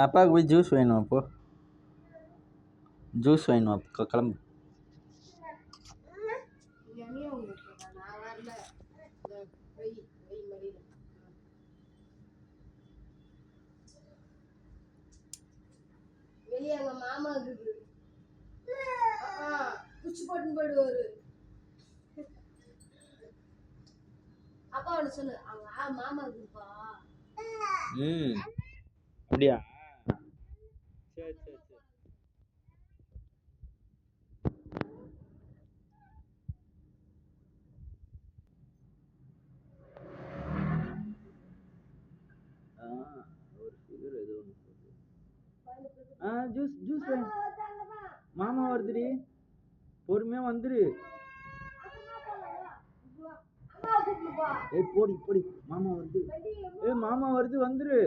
அப்பாவுக்கு போய் ஜூஸ் வேணும் அப்போ ஜூஸ் வேணும் கிளம்பு. வெளியே எங்க மாமா இருக்குது குச்சி போட்டு போயிடுவாரு. அப்பா அவனை சொல்லு அவங்க மாமா இருக்குப்பா. அப்படியா? சரி சரி சரி. ஒரு ஃபிகர் ஏதோ ஒன்று ஜூஸ் ஜூஸ் மாமா வருதுடி, பொறுமையா வந்துரு. போடி போடி மாமா வருது. மாமா வருது வந்துரு.